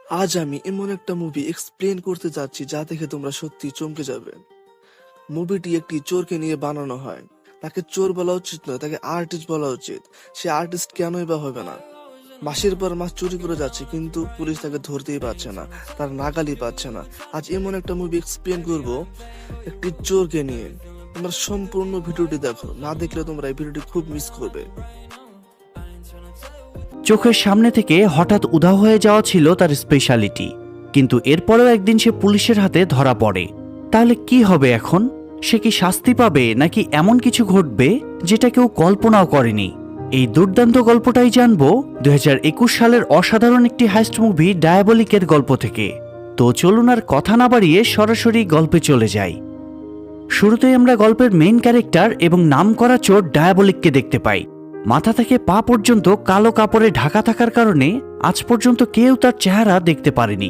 আজ আমি এমন একটা মুভি এক্সপ্লেন করতে যাচ্ছি যা দেখে তোমরা সত্যি চমকে যাবে। মুভিটি একটি চোরকে নিয়ে বানানো হয়। তাকে চোর বলা উচিত নয়, তাকে আর্টিস্ট বলা উচিত। সে আর্টিস্ট কেনই বা হবে না? মাসের পর মাস চুরি করে যাচ্ছে, কিন্তু পুলিশ তাকে ধরতেই পারছে না, তার নাগালই পাচ্ছে না। আজ এমন একটা মুভি এক্সপ্লেন করব একটি চোরকে নিয়ে। তোমরা সম্পূর্ণ ভিডিওটি দেখো, না দেখলে তোমরা এই ভিডিওটি খুব মিস করবে। চোখের সামনে থেকে হঠাৎ উধাও হয়ে যাওয়া ছিল তার স্পেশালিটি, কিন্তু এরপরেও একদিন সে পুলিশের হাতে ধরা পড়ে। তাহলে কি হবে এখন? সে কি শাস্তি পাবে, নাকি এমন কিছু ঘটবে যেটা কেউ কল্পনাও করেনি? এই দুর্দান্ত গল্পটাই জানবো 2021 সালের অসাধারণ একটি হাইস্ট মুভি ডায়াবলিকের গল্প থেকে। তো চলুন আর কথা না বাড়িয়ে সরাসরি গল্পে চলে যাই। শুরুতেই আমরা গল্পের মেইন ক্যারেক্টার এবং নামকরা চোর ডায়াবলিককে দেখতে পাই। মাথা থেকে পা পর্যন্ত কালো কাপড়ে ঢাকা থাকার কারণে আজ পর্যন্ত কেউ তার চেহারা দেখতে পারেনি।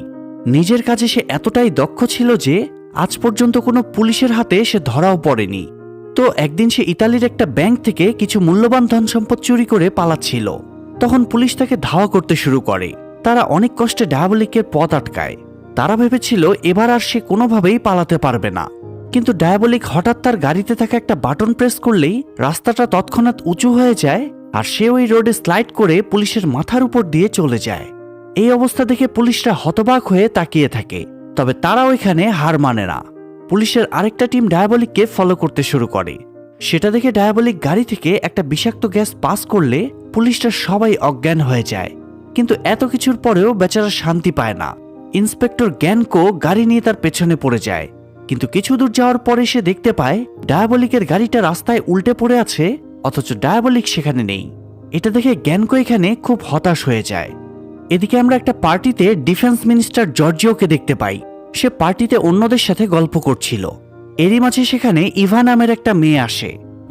নিজের কাজে সে এতটাই দক্ষ ছিল যে আজ পর্যন্ত কোনো পুলিশের হাতে সে ধরাও পড়েনি। তো একদিন সে ইতালির একটা ব্যাংক থেকে কিছু মূল্যবান ধন সম্পদ চুরি করে পালাচ্ছিল। তখন পুলিশ তাকে ধাওয়া করতে শুরু করে। তারা অনেক কষ্টে ডায়াবলিকের পথ আটকায়। তারা ভেবেছিল এবার আর সে কোনোভাবেই পালাতে পারবে না। কিন্তু ডায়াবলিক হঠাৎ তার গাড়িতে থাকা একটা বাটন প্রেস করলেই রাস্তাটা তৎক্ষণাৎ উঁচু হয়ে যায়, আর সে ওই রোডে স্লাইড করে পুলিশের মাথার উপর দিয়ে চলে যায়। এই অবস্থা দেখে পুলিশরা হতবাক হয়ে তাকিয়ে থাকে, তবে তারা ওইখানে হার মানে না। পুলিশের আরেকটা টিম ডায়াবলিককে ফলো করতে শুরু করে। সেটা দেখে ডায়াবলিক গাড়ি থেকে একটা বিষাক্ত গ্যাস পাস করলে পুলিশরা সবাই অজ্ঞান হয়ে যায়। কিন্তু এত কিছুর পরেও বেচারা শান্তি পায় না। ইন্সপেক্টর গ্যানকো গাড়ি নিয়ে তার পেছনে পড়ে যায়, কিন্তু কিছু দূর যাওয়ার পরে সে দেখতে পায় ডায়াবলিকের গাড়িটা রাস্তায় উল্টে পড়ে আছে, অথচ ডায়াবলিক সেখানে নেই। এটা দেখে গ্যানকো এখানে খুব হতাশ হয়ে যায়। এদিকে আমরা একটা পার্টিতে ডিফেন্স মিনিস্টার জর্জিওকে দেখতে পাই। সে পার্টিতে অন্যদের সাথে গল্প করছিল। এরই মাঝে সেখানে ইভা নামের একটা মেয়ে আসে।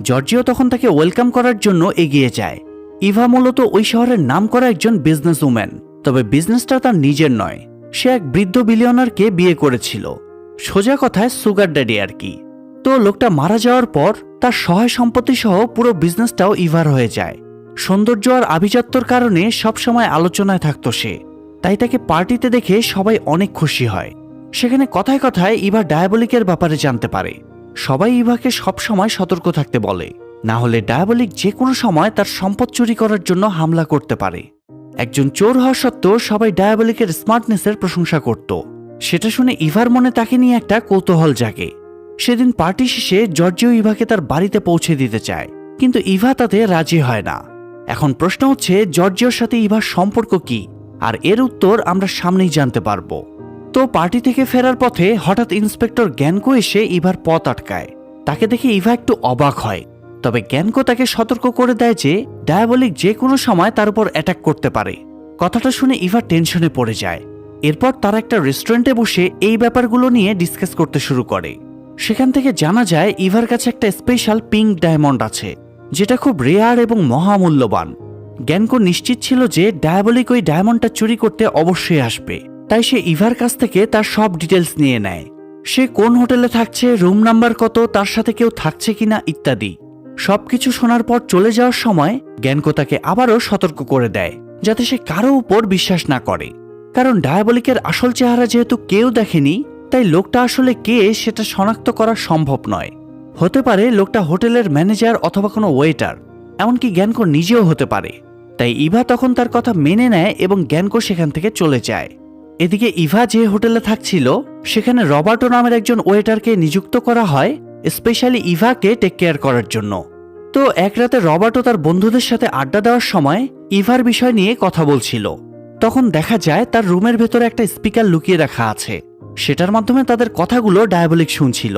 জর্জিও তখন তাকে ওয়েলকাম করার জন্য এগিয়ে যায়। ইভা মূলত ওই শহরের নামকরা একজন বিজনেস উম্যান, তবে বিজনেসটা তার নিজের নয়। সে এক বৃদ্ধ বিলিয়নারকে বিয়ে করেছিল, সোজা কথায় সুগার ড্যাডি আর কি। তো লোকটা মারা যাওয়ার পর তার সহায় সম্পত্তি সহ পুরো বিজনেসটাও ইভার হয়ে যায়। সৌন্দর্য আর আভিজাত্যর কারণে সবসময় আলোচনায় থাকতো সে, তাই তাকে পার্টিতে দেখে সবাই অনেক খুশি হয়। সেখানে কথায় কথায় ইভা ডায়াবলিকের ব্যাপারে জানতে পারে। সবাই ইভাকে সবসময় সতর্ক থাকতে বলে, না হলে ডায়াবলিক যে কোনো সময় তার সম্পদ চুরি করার জন্য হামলা করতে পারে। একজন চোর হওয়া সত্ত্বেও সবাই ডায়াবলিকের স্মার্টনেসের প্রশংসা করত। সেটা শুনে ইভার মনে তাকে নিয়ে একটা কৌতূহল জাগে। সেদিন পার্টি শেষে জর্জিও ইভাকে তার বাড়িতে পৌঁছে দিতে চায়, কিন্তু ইভা তাতে রাজি হয় না। এখন প্রশ্ন হচ্ছে জর্জিওর সাথে ইভার সম্পর্ক কি, আর এর উত্তর আমরা সামনেই জানতে পারবো। তো পার্টি থেকে ফেরার পথে হঠাৎ ইন্সপেক্টর গ্যানকো এসে ইভার পথ আটকায়। তাকে দেখে ইভা একটু অবাক হয়, তবে গ্যানকো তাকে সতর্ক করে দেয় যে ডায়াবলিক যে কোনো সময় তার উপর অ্যাটাক করতে পারে। কথাটা শুনে ইভা টেনশনে পড়ে যায়। এরপর তারা একটা রেস্টুরেন্টে বসে এই ব্যাপারগুলো নিয়ে ডিসকাস করতে শুরু করে। সেখান থেকে জানা যায় ইভার কাছে একটা স্পেশাল পিঙ্ক ডায়মন্ড আছে, যেটা খুব রেয়ার এবং মহামূল্যবান। গ্যানকো নিশ্চিত ছিল যে ডায়াবলিক ওই ডায়মন্ডটা চুরি করতে অবশ্যই আসবে, তাই সে ইভার কাছ থেকে তার সব ডিটেলস নিয়ে নেয়। সে কোন হোটেলে থাকছে, রুম নাম্বার কত, তার সাথে কেউ থাকছে কিনা ইত্যাদি। সবকিছু শোনার পর চলে যাওয়ার সময় গ্যানকো তাকে আবারও সতর্ক করে দেয় যাতে সে কারো উপর বিশ্বাস না করে, কারণ ডায়াবলিকের আসল চেহারা যেহেতু কেউ দেখেনি, তাই লোকটা আসলে কে সেটা শনাক্ত করা সম্ভব নয়। হতে পারে লোকটা হোটেলের ম্যানেজার অথবা কোনো ওয়েটার, এমনকি গ্যানকো নিজেও হতে পারে। তাই ইভা তখন তার কথা মেনে নেয় এবং গ্যানকো সেখান থেকে চলে যায়। এদিকে ইভা যে হোটেলে থাকছিল সেখানে রবার্টো নামের একজন ওয়েটারকে নিযুক্ত করা হয় স্পেশালি ইভাকে টেক কেয়ার করার জন্য। তো এক রাতে রবার্টো তার বন্ধুদের সাথে আড্ডা দেওয়ার সময় ইভার বিষয় নিয়ে কথা বলছিল। তখন দেখা যায় তার রুমের ভেতরে একটা স্পিকার লুকিয়ে রাখা আছে, সেটার মাধ্যমে তাদের কথাগুলো ডায়াবলিক শুনছিল।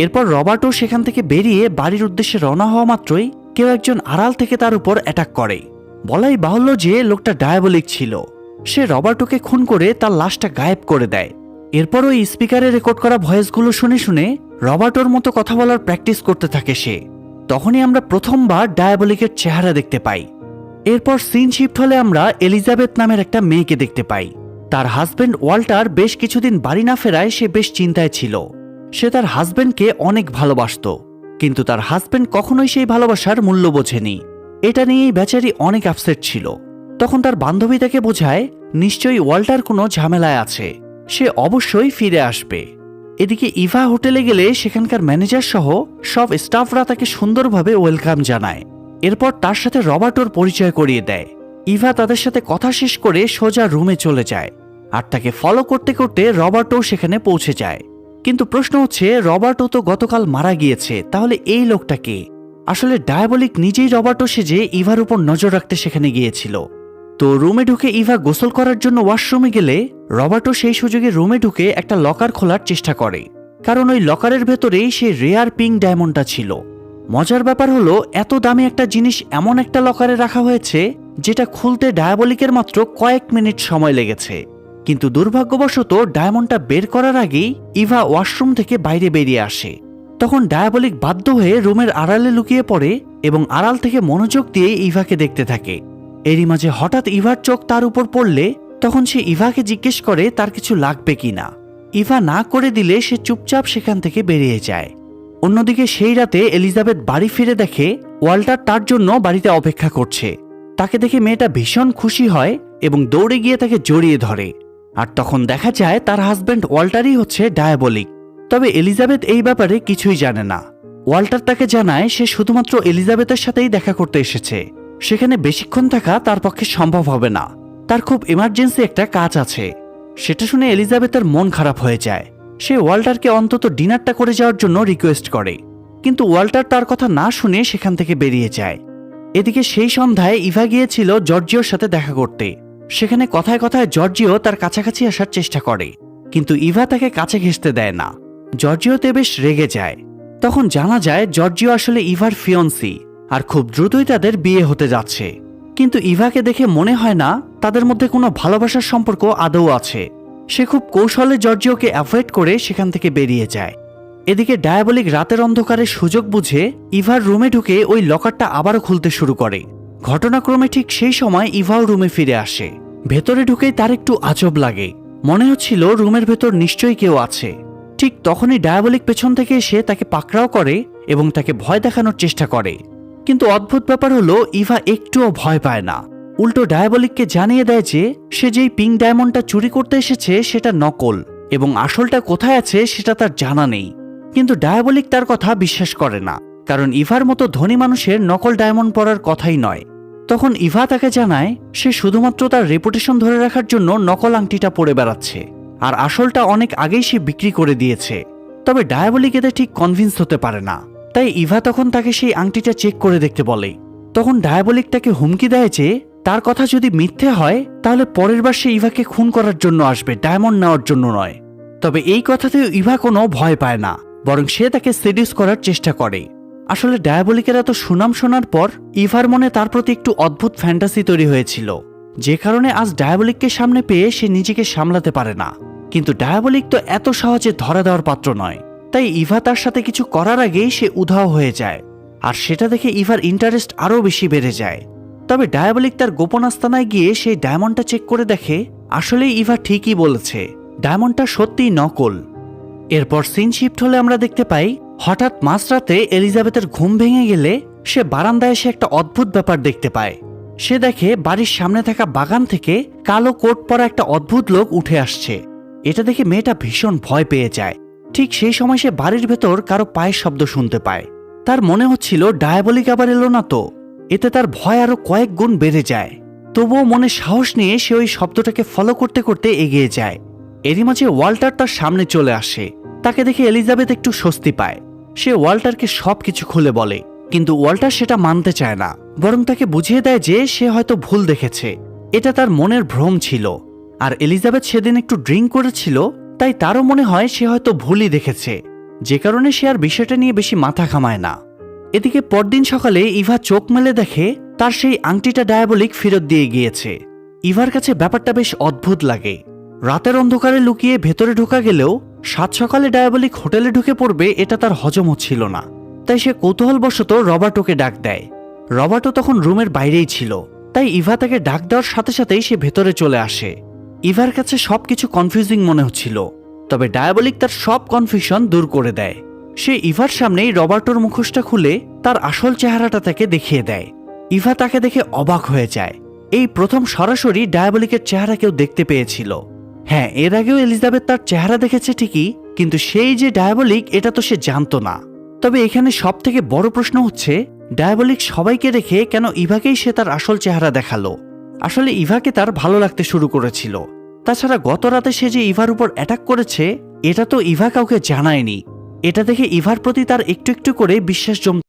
এরপর রবার্টো সেখান থেকে বেরিয়ে বাড়ির উদ্দেশ্যে রওনা হওয়া মাত্রই কেউ একজন আড়াল থেকে তার উপর অ্যাটাক করে। বলাই বাহুল্য যে লোকটা ডায়াবলিক ছিল। সে রবার্টোকে খুন করে তার লাশটা গায়েব করে দেয়। এরপর ওই স্পিকারে রেকর্ড করা ভয়েসগুলো শুনে শুনে রবার্টোর মতো কথা বলার প্র্যাকটিস করতে থাকে সে। তখনই আমরা প্রথমবার ডায়াবলিকের চেহারা দেখতে পাই। এরপর সিন শিফট হলে আমরা এলিজাবেথ নামের একটা মেয়েকে দেখতে পাই। তার হাজবেন্ড ওয়াল্টার বেশ কিছুদিন বাড়ি না ফেরায় সে বেশ চিন্তায় ছিল। সে তার হাজবেন্ডকে অনেক ভালোবাসত, কিন্তু তার হাজবেন্ড কখনোই সেই ভালোবাসার মূল্য বোঝেনি। এটা নিয়েই বেচারি অনেক আপসেট ছিল। তখন তার বান্ধবী তাকে বোঝায় নিশ্চয়ই ওয়াল্টার কোনো ঝামেলায় আছে, সে অবশ্যই ফিরে আসবে। এদিকে ইভা হোটেলে গেলে সেখানকার ম্যানেজার সহ সব স্টাফরা তাকে সুন্দরভাবে ওয়েলকাম জানায়। এরপর তার সাথে রবার্টোর পরিচয় করিয়ে দেয়। ইভা তাদের সাথে কথা শেষ করে সোজা রুমে চলে যায়, আর তাকে ফলো করতে করতে রবার্টো সেখানে পৌঁছে যায়। কিন্তু প্রশ্ন হচ্ছে, রবার্টো তো গতকাল মারা গিয়েছে, তাহলে এই লোকটা কে? আসলে ডায়াবলিক নিজেই রবার্টো সেজে ইভার উপর নজর রাখতে সেখানে গিয়েছিল। তো রুমে ঢুকে ইভা গোসল করার জন্য ওয়াশরুমে গেলে রবার্টো সেই সুযোগে রুমে ঢুকে একটা লকার খোলার চেষ্টা করে, কারণ ওই লকারের ভেতরেই সেই রেয়ার পিঙ্ক ডায়মন্ডটা ছিল। মজার ব্যাপার হলো, এত দামি একটা জিনিস এমন একটা লকারে রাখা হয়েছে যেটা খুলতে ডায়াবলিকের মাত্র কয়েক মিনিট সময় লেগেছে। কিন্তু দুর্ভাগ্যবশত ডায়মন্ডটা বের করার আগেই ইভা ওয়াশরুম থেকে বাইরে বেরিয়ে আসে। তখন ডায়াবলিক বাধ্য হয়ে রুমের আড়ালে লুকিয়ে পড়ে এবং আড়াল থেকে মনোযোগ দিয়ে ইভাকে দেখতে থাকে। এরই মাঝে হঠাৎ ইভার চোখ তার উপর পড়লে তখন সে ইভাকে জিজ্ঞেস করে তার কিছু লাগবে কিনা। ইভা না করে দিলে সে চুপচাপ সেখান থেকে বেরিয়ে যায়। অন্যদিকে সেই রাতে এলিজাবেথ বাড়ি ফিরে দেখে ওয়াল্টার তার জন্য বাড়িতে অপেক্ষা করছে। তাকে দেখে মেয়েটা ভীষণ খুশি হয় এবং দৌড়ে গিয়ে তাকে জড়িয়ে ধরে। আর তখন দেখা যায় তার হাজব্যান্ড ওয়াল্টারই হচ্ছে ডায়াবলিক। তবে এলিজাবেথ এই ব্যাপারে কিছুই জানে না। ওয়াল্টার তাকে জানায় সে শুধুমাত্র এলিজাবেথের সাথেই দেখা করতে এসেছে, সেখানে বেশিক্ষণ থাকা তার পক্ষে সম্ভব হবে না, তার খুব ইমার্জেন্সি একটা কাজ আছে। সেটা শুনে এলিজাবেথের মন খারাপ হয়ে যায়। সে ওয়াল্টারকে অন্তত ডিনারটা করে যাওয়ার জন্য রিকোয়েস্ট করে, কিন্তু ওয়াল্টার তার কথা না শুনে সেখান থেকে বেরিয়ে যায়। এদিকে সেই সন্ধ্যায় ইভা গিয়েছিল জর্জিওর সাথে দেখা করতে। সেখানে কথায় কথায় জর্জিও তার কাছাকাছি আসার চেষ্টা করে, কিন্তু ইভা তাকে কাছে ঘেঁষতে দেয় না। জর্জিওতে বেশ রেগে যায়। তখন জানা যায় জর্জিও আসলে ইভার ফিয়ন্সি, আর খুব দ্রুতই তাদের বিয়ে হতে যাচ্ছে। কিন্তু ইভাকে দেখে মনে হয় না তাদের মধ্যে কোনো ভালোবাসার সম্পর্ক আদৌ আছে। সে খুব কৌশলে জর্জিওকে অ্যাভয়েড করে সেখান থেকে বেরিয়ে যায়। এদিকে ডায়াবলিক রাতের অন্ধকারে সুযোগ বুঝে ইভার রুমে ঢুকে ওই লকারটা আবারও খুলতে শুরু করে। ঘটনাক্রমে ঠিক সেই সময় ইভাও রুমে ফিরে আসে। ভেতরে ঢুকেই তার একটু আজব লাগে, মনে হচ্ছিল রুমের ভেতর নিশ্চয়ই কেউ আছে। ঠিক তখনই ডায়াবলিক পেছন থেকে এসে তাকে পাকড়াও করে এবং তাকে ভয় দেখানোর চেষ্টা করে। কিন্তু অদ্ভুত ব্যাপার হলো, ইভা একটুও ভয় পায় না। উল্টো ডায়াবলিককে জানিয়ে দেয় যে সে যেই পিঙ্ক ডায়মন্ডটা চুরি করতে এসেছে সেটা নকল এবং আসলটা কোথায় আছে সেটা তার জানা নেই। কিন্তু ডায়াবলিক তার কথা বিশ্বাস করে না, কারণ ইভার মতো ধনী মানুষের নকল ডায়মন্ড পরার কথাই নয়। তখন ইভা তাকে জানায় সে শুধুমাত্র তার রেপুটেশন ধরে রাখার জন্য নকল আংটিটা পরে বেড়াচ্ছে, আর আসলটা অনেক আগেই সে বিক্রি করে দিয়েছে। তবে ডায়াবলিক এতে ঠিক কনভিন্স হতে পারে না, তাই ইভা তখন তাকে সেই আংটিটা চেক করে দেখতে বলে। তখন ডায়াবলিক তাকে হুমকি দেয় যে তার কথা যদি মিথ্যে হয় তাহলে পরের বার সে ইভাকে খুন করার জন্য আসবে, ডায়মন্ড নেওয়ার জন্য নয়। তবে এই কথাতেও ইভা কোনো ভয় পায় না, বরং সে তাকে সেডিউস করার চেষ্টা করে। আসলে ডায়াবলিকের এত সুনাম শোনার পর ইভার মনে তার প্রতি একটু অদ্ভুত ফ্যান্টাসি তৈরি হয়েছিল, যে কারণে আজ ডায়াবলিককে সামনে পেয়ে সে নিজেকে সামলাতে পারে না। কিন্তু ডায়াবলিক তো এত সহজে ধরা দেওয়ার পাত্র নয়, তাই ইভা তার সাথে কিছু করার আগেই সে উধাও হয়ে যায়। আর সেটা দেখে ইভার ইন্টারেস্ট আরও বেশি বেড়ে যায়। তবে ডায়াবলিক তার গোপন আস্তানায় গিয়ে সেই ডায়মন্ডটা চেক করে দেখে আসলেই ইভা ঠিকই বলেছে, ডায়মন্ডটা সত্যিই নকল। এরপর সিন শিফট হলে আমরা দেখতে পাই হঠাৎ মাঝরাতে এলিজাবেথের ঘুম ভেঙে গেলে সে বারান্দায় এসে একটা অদ্ভুত ব্যাপার দেখতে পায়। সে দেখে বাড়ির সামনে থাকা বাগান থেকে কালো কোট পরা একটা অদ্ভুত লোক উঠে আসছে। এটা দেখে মেয়েটা ভীষণ ভয় পেয়ে যায়। ঠিক সেই সময় সে বাড়ির ভেতর কারো পায়ের শব্দ শুনতে পায়। তার মনে হচ্ছিল ডায়াবলিক আবার এলো না তো। এতে তার ভয় আরো কয়েক গুণ বেড়ে যায়। তবুও মনে সাহস নিয়ে সে ওই শব্দটাকে ফলো করতে করতে এগিয়ে যায়। এরই মাঝে ওয়াল্টার তার সামনে চলে আসে। তাকে দেখে এলিজাবেথ একটু স্বস্তি পায়। সে ওয়াল্টারকে সবকিছু খুলে বলে, কিন্তু ওয়াল্টার সেটা মানতে চায় না, বরং তাকে বুঝিয়ে দেয় যে সে হয়তো ভুল দেখেছে, এটা তার মনের ভ্রম ছিল। আর এলিজাবেথ সেদিন একটু ড্রিঙ্ক করেছিল, তাই তারও মনে হয় সে হয়তো ভুলই দেখেছে, যে কারণে সে আর বিষয়টা নিয়ে বেশি মাথা ঘামায় না। এদিকে পরদিন সকালে ইভা চোখ মেলে দেখে তার সেই আংটিটা ডায়াবলিক ফেরত দিয়ে গিয়েছে। ইভার কাছে ব্যাপারটা বেশ অদ্ভুত লাগে। রাতের অন্ধকারে লুকিয়ে ভেতরে ঢোকা গেলেও সাত সকালে ডায়াবলিক হোটেলে ঢুকে পড়বে এটা তার হজম হচ্ছিল না। তাই সে কৌতূহলবশত রবার্টোকে ডাক দেয়। রবার্টো তখন রুমের বাইরেই ছিল, তাই ইভা তাকে ডাক দেওয়ার সাথে সাথেই সে ভেতরে চলে আসে। ইভার কাছে সবকিছু কনফিউজিং মনে হচ্ছিল, তবে ডায়াবলিক তার সব কনফিউশন দূর করে দেয়। সে ইভার সামনেই রবার্টোর মুখোশটা খুলে তার আসল চেহারাটা তাকে দেখিয়ে দেয়। ইভা তাকে দেখে অবাক হয়ে যায়। এই প্রথম সরাসরি ডায়াবলিকের চেহারা কেউ দেখতে পেয়েছিল। হ্যাঁ, এর আগেও এলিজাবেথ তার চেহারা দেখেছে ঠিকই, কিন্তু সেই যে ডায়াবলিক এটা তো সে জানতো না। তবে এখানে সব থেকে বড় প্রশ্ন হচ্ছে, ডায়াবলিক সবাইকে রেখে কেন ইভাকেই সে তার আসল চেহারা দেখালো? আসলে ইভাকে তার ভালো লাগতে শুরু করেছিল। তাছাড়া গত রাতে সে যে ইভার উপর অ্যাটাক করেছে এটা তো ইভা কাউকে জানায়নি। এটা দেখে ইভার প্রতি তার একটু একটু করে বিশ্বাস জমতে